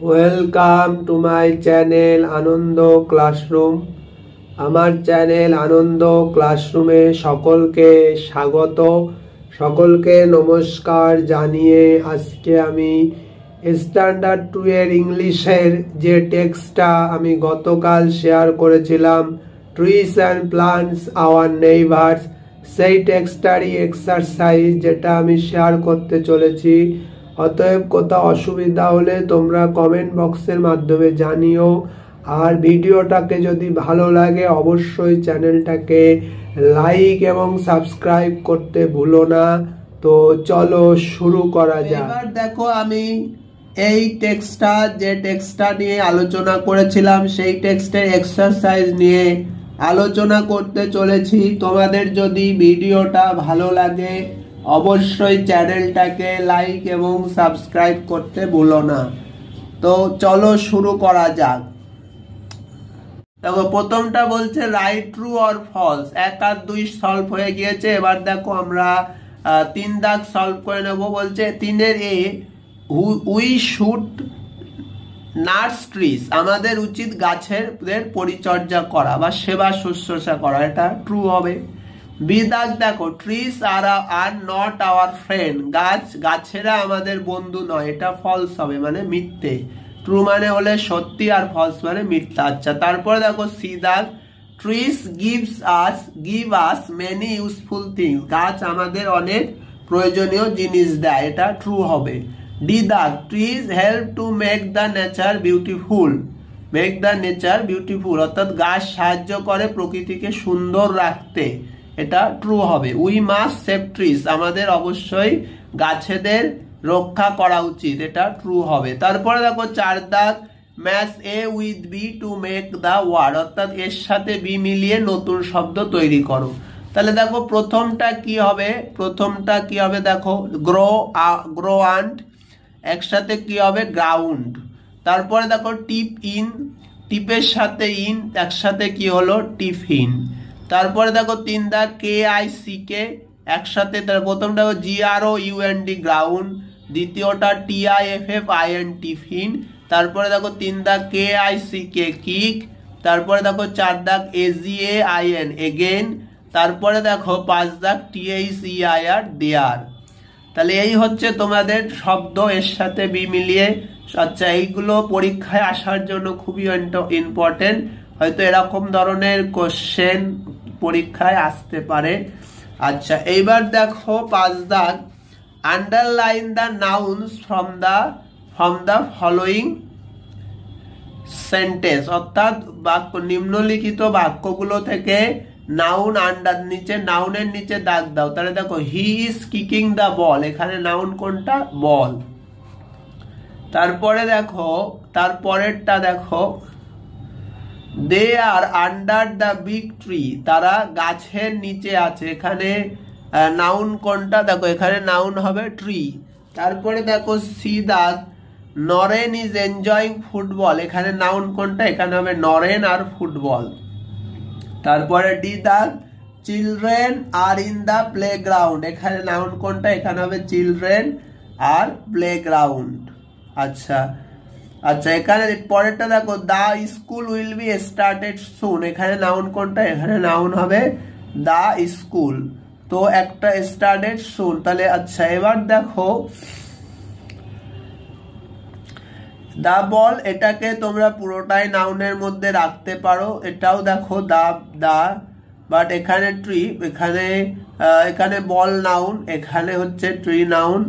Welcome to my channel Anand classroom. আমার channel Anand ক্লাসরুমে সকলকে স্বাগত, সকলকে নমস্কার জানিয়ে আজকে আমি স্ট্যান্ডার্ড 2 এর ইংলিশের যে টেক্সটটা আমি গতকাল শেয়ার করেছিলাম, trees and plants hour neighbours, সেই টেক্সটারই এক্সারসাইজ যেটা আমি শেয়ার করতে চলেছি। অতএব কোথাও অসুবিধা হলে তোমরা কমেন্ট বক্সের মাধ্যমে জানিও। আর ভিডিওটাকে যদি ভালো লাগে অবশ্যই চ্যানেলটাকে লাইক এবং সাবস্ক্রাইব করতে ভুলো না। তো চলো শুরু করা যাক। এবার দেখো, আমি এই টেক্সটটা নিয়ে আলোচনা করেছিলাম, সেই টেক্সটের এক্সারসাইজ নিয়ে আলোচনা করতে চলেছি। তোমাদের যদি ভিডিওটা ভালো লাগে অবশ্যই চ্যানেলটাকে লাইক এবং সাবস্ক্রাইব করতে ভুলো না। তো চলো শুরু করা যাক। দেখো, প্রথমটা বলছে রাইট ট্রু অর ফলস। 1 আর 2 সলভ হয়ে গিয়েছে। এবার দেখো আমরা 3 দাগ সলভ করে নেব। বলছে 3 এর এ, উই শুড নার্স ট্রিজ, আমাদের উচিত গাছের পরিচর্যা করা বা সেবা শুশ্রূষা করা, এটা ট্রু হবে। বি দাগ দেখো, trees are not our friend, গাছেরা আমাদের বন্ধু নয়, এটা ফলস হবে, মানে মিথ্যে। ট্রু মানে হলে সত্যি আর ফলস মানে মিথ্যা। আচ্ছা, তারপরে দেখো সি দাগ, trees give us many useful things, গাছ আমাদের অনেক প্রয়োজনীয় জিনিস দেয়, এটা ট্রু হবে। ডি দাগ, trees help to make the nature beautiful, অর্থাৎ গাছ সাহায্য করে প্রকৃতিকে সুন্দর রাখতে, এটা ট্রু হবে। উই মাস্ট সেভ ট্রিজ, আমাদের অবশ্যই গাছেদের রক্ষা করা উচিত, এটা ট্রু হবে। তারপরে দেখো 4 দাগ, match A with B to make the word, অর্থাৎ এর সাথে বি মিলিয়ে নতুন শব্দ তৈরি করো। তাহলে দেখো প্রথমটা কি হবে, দেখো গ্রোয়ান্ট, একসাথে কি হবে গ্রাউন্ড। তারপরে দেখো টিপের সাথে ইন, একসাথে কি হলো টিফিন। তারপরে দেখো 3 দাগ KICK, একসাথে, প্রথমটা GROUND গ্রাউন্ড, দ্বিতীয়টা TIFFIN টিফিন। তারপরে দেখো 3 দাগ KICK কিক। তারপরে দেখো 4 দাগ AGAIN এগেন। তারপরে দেখো 5 দাগ THEIR দেয়ার। তাহলে এই হচ্ছে তোমাদের শব্দ এর সাথে বি মিলিয়ে। আচ্ছা, এইগুলো পরীক্ষায় আসার জন্য খুবই ইম্পর্টেন্ট, হয়তো এরকম ধরনের কোশ্চেন পরীক্ষায় আসতে পারে। আচ্ছা, এইবার দেখো 5 দাগ, underline the nouns from the following sentence, অর্থাৎ নিম্নলিখিত বাক্যগুলো থেকে নাউনের নিচে দাগ দাও। তাহলে দেখো he is kicking the ball, এখানে নাউন কোনটা? বল। তারপরে দেখো তারপরেরটা দেখো, দে আর আন্ডার দ্য বিগ ট্রি, তারা গাছের নিচে আছে, এখানে নাউন কোনটা? দেখো এখানে নাউন হবে ট্রি। তারপরে দেখো সি দাগ, নরেন ইজ এনজয়িং ফুটবল, এখানে নাউন কোনটা? এখানে হবে নরেন আর ফুটবল। তারপরে ডি দাগ, children are in the playground, এখানে নাউন কোনটা? এখানে হবে চিলড্রেন আর প্লেগ্রাউন্ড। আচ্ছা, এখানে পরেরটা দেখো, দা স্কুল উইল বি স্টার্টেড সুন, এখানে নাউন কোনটা? এখানে নাউন হবে দা স্কুল। তো একটা স্টার্টেড সুন। তাহলে আচ্ছা, এবার দেখো দা বল, এটাকে তোমরা পুরোটাই নাউনের মধ্যে রাখতে পারো, এটাও দেখো দা, বাট এখানে ট্রি, এখানে বল নাউন, এখানে হচ্ছে ট্রি নাউন,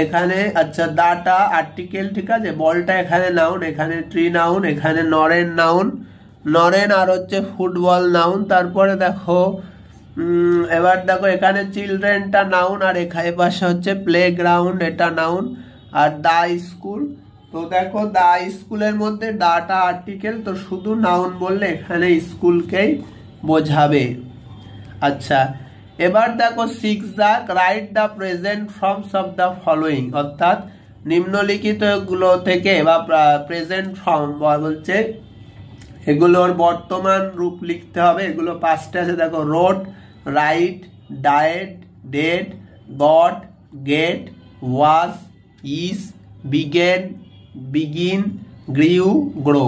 এখানে আচ্ছা দাটা আর্টিকেল, ঠিক আছে, বলটা এখানে নাউন, এখানে ট্রি নাউন, এখানে নরেন আর হচ্ছে ফুটবল নাউন। তারপরে দেখো এবার দেখো এখানে চিলড্রেনটা নাউন, আর এখানে পাশে হচ্ছে প্লে গ্রাউন্ড, এটা নাউন, আর দা স্কুল। তো দেখো দা স্কুলের মধ্যে দাটা আর্টিকেল, তো শুধু নাউন বললে এখানে স্কুলকেই বোঝাবে। আচ্ছা, এবার দেখো 6 দাগ, write the present forms of the following, অর্থাৎ নিম্নলিখিত গুলো থেকে বা প্রেজেন্ট ফর্ম বলছে এগুলোর বর্তমান রূপ লিখতে হবে। এগুলো 5টা আছে, দেখো rode, ride, died, dead, got, get, was, is, began, begin, grew, grow.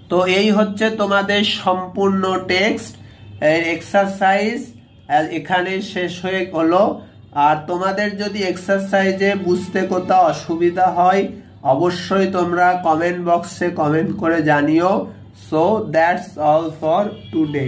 তো এই হচ্ছে তোমাদের সম্পূর্ণ টেক্সট এক্সারসাইজ এখানে শেষ হয়ে গেলো। আর তোমাদের যদি এক্সারসাইজে বুঝতে কোথাও অসুবিধা হয় অবশ্যই তোমরা কমেন্ট বক্সে কমেন্ট করে জানিও। So that's all for today.